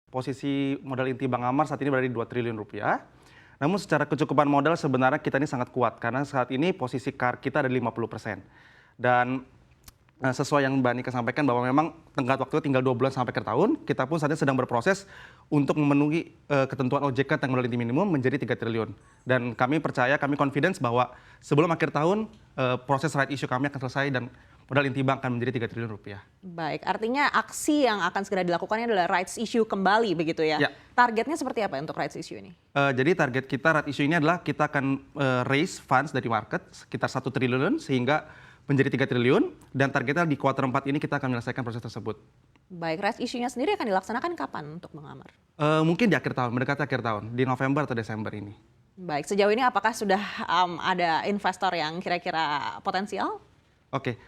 Posisi modal inti Bank Amar saat ini berada di 2 triliun rupiah. Namun secara kecukupan modal sebenarnya kita ini sangat kuat karena saat ini posisi CAR kita ada di 50%. Dan sesuai yang Mbak Nika sampaikan bahwa memang tenggat waktu tinggal 2 bulan sampai akhir tahun, kita pun saat ini sedang berproses untuk memenuhi ketentuan OJK tentang modal inti minimum menjadi 3 triliun. Dan kami percaya, kami confidence bahwa sebelum akhir tahun proses right issue kami akan selesai dan modal inti bank akan menjadi 3 triliun rupiah. Baik, artinya aksi yang akan segera dilakukannya adalah rights issue kembali begitu ya? Ya. Targetnya seperti apa untuk rights issue ini? Jadi target kita right issue ini adalah kita akan raise funds dari market sekitar 1 triliun sehingga menjadi 3 triliun dan targetnya di kuartal 4 ini kita akan menyelesaikan proses tersebut. Baik, rights issue-nya sendiri akan dilaksanakan kapan untuk Bank Amar? Mungkin di akhir tahun, mendekati akhir tahun, di November atau Desember ini. Baik, sejauh ini apakah sudah ada investor yang kira-kira potensial? Oke,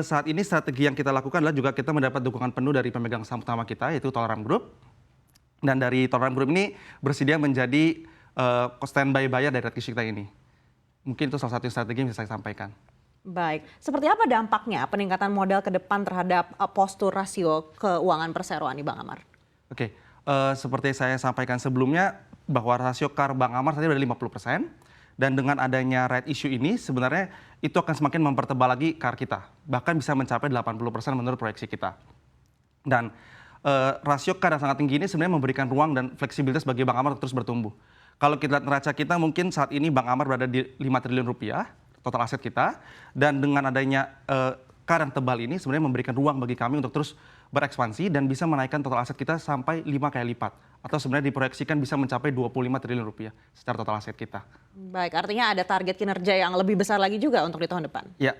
saat ini strategi yang kita lakukan adalah juga kita mendapat dukungan penuh dari pemegang saham utama kita, yaitu Tolaram Group. Dan dari Tolaram Group ini bersedia menjadi standby buyer dari rights issue kita ini. Mungkin itu salah satu strategi yang bisa saya sampaikan. Baik, seperti apa dampaknya peningkatan modal ke depan terhadap postur rasio keuangan perseroan di Bank Amar? Oke, seperti saya sampaikan sebelumnya bahwa rasio CAR Bank Amar tadi sudah 50%. Dan dengan adanya right issue ini sebenarnya itu akan semakin mempertebal lagi CAR kita. Bahkan bisa mencapai 80% menurut proyeksi kita. Dan rasio CAR yang sangat tinggi ini sebenarnya memberikan ruang dan fleksibilitas bagi Bank Amar untuk terus bertumbuh. Kalau kita lihat neraca kita mungkin saat ini Bank Amar berada di 5 triliun rupiah total aset kita. Dan dengan adanya CAR yang tebal ini sebenarnya memberikan ruang bagi kami untuk terus berekspansi dan bisa menaikkan total aset kita sampai 5 kali lipat. Atau sebenarnya diproyeksikan bisa mencapai 25 triliun rupiah secara total aset kita. Baik, artinya ada target kinerja yang lebih besar lagi juga untuk di tahun depan? Ya,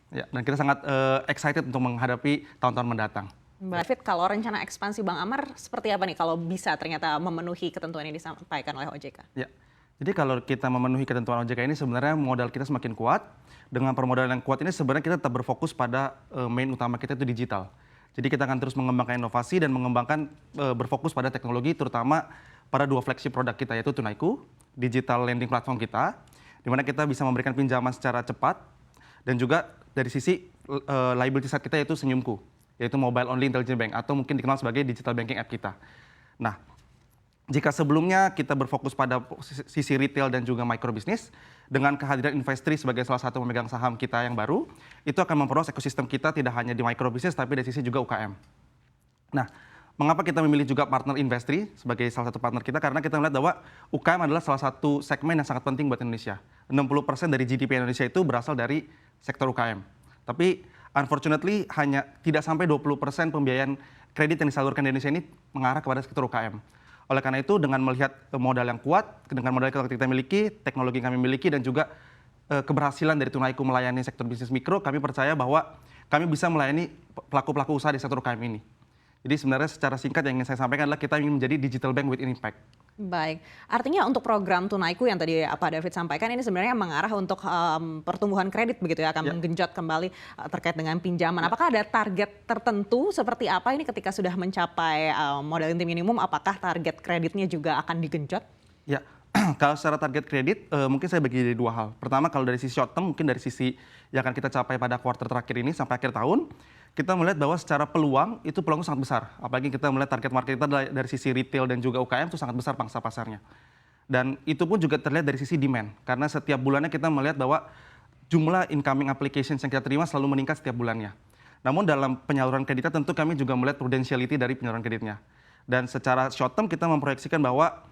dan kita sangat excited untuk menghadapi tahun-tahun mendatang. Mbak David, kalau rencana ekspansi Bank Amar seperti apa nih kalau bisa ternyata memenuhi ketentuan yang disampaikan oleh OJK? Ya, jadi kalau kita memenuhi ketentuan OJK ini sebenarnya modal kita semakin kuat. Dengan permodalan yang kuat ini sebenarnya kita tetap berfokus pada main utama kita itu digital. Jadi kita akan terus mengembangkan inovasi dan mengembangkan berfokus pada teknologi terutama pada 2 flagship produk kita yaitu Tunaiku, digital lending platform kita, di mana kita bisa memberikan pinjaman secara cepat dan juga dari sisi liability side kita yaitu Senyumku, yaitu mobile only intelligent bank atau mungkin dikenal sebagai digital banking app kita. Nah, jika sebelumnya kita berfokus pada sisi retail dan juga microbisnis, dengan kehadiran Investri sebagai salah satu pemegang saham kita yang baru, itu akan memperluas ekosistem kita tidak hanya di microbisnis tapi dari sisi juga UKM. Nah, mengapa kita memilih juga partner Investri sebagai salah satu partner kita? Karena kita melihat bahwa UKM adalah salah satu segmen yang sangat penting buat Indonesia. 60% dari GDP Indonesia itu berasal dari sektor UKM. Tapi unfortunately hanya tidak sampai 20% pembiayaan kredit yang disalurkan di Indonesia ini mengarah kepada sektor UKM. Oleh karena itu dengan melihat modal yang kuat, dengan modal yang kita miliki, teknologi yang kami miliki dan juga keberhasilan dari Tunaiku melayani sektor bisnis mikro, kami percaya bahwa kami bisa melayani pelaku-pelaku usaha di sektor UKM ini. Jadi sebenarnya secara singkat yang ingin saya sampaikan adalah kita ingin menjadi digital bank with impact. Baik, artinya untuk program Tunaiku yang tadi Pak David sampaikan ini sebenarnya mengarah untuk pertumbuhan kredit begitu ya, akan menggenjot kembali terkait dengan pinjaman. Apakah ada target tertentu seperti apa ini ketika sudah mencapai modal inti minimum, apakah target kreditnya juga akan digenjot? Ya, kalau secara target kredit mungkin saya bagi dari 2 hal. Pertama kalau dari sisi short term mungkin dari sisi yang akan kita capai pada kuartal terakhir ini sampai akhir tahun, kita melihat bahwa secara peluang itu peluang sangat besar. Apalagi kita melihat target market kita dari sisi retail dan juga UKM itu sangat besar pangsa pasarnya. Dan itu pun juga terlihat dari sisi demand. Karena setiap bulannya kita melihat bahwa jumlah incoming applications yang kita terima selalu meningkat setiap bulannya. Namun dalam penyaluran kreditnya tentu kami juga melihat prudentiality dari penyaluran kreditnya. Dan secara short term kita memproyeksikan bahwa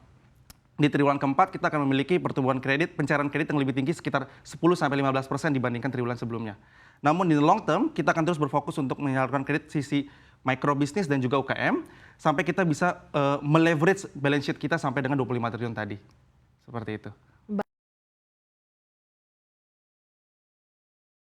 di triwulan keempat kita akan memiliki pertumbuhan kredit, pencairan kredit yang lebih tinggi sekitar 10-15% dibandingkan triwulan sebelumnya. Namun di long term kita akan terus berfokus untuk menyalurkan kredit sisi mikrobisnis dan juga UKM sampai kita bisa meleverage balance sheet kita sampai dengan 25 triliun tadi. Seperti itu.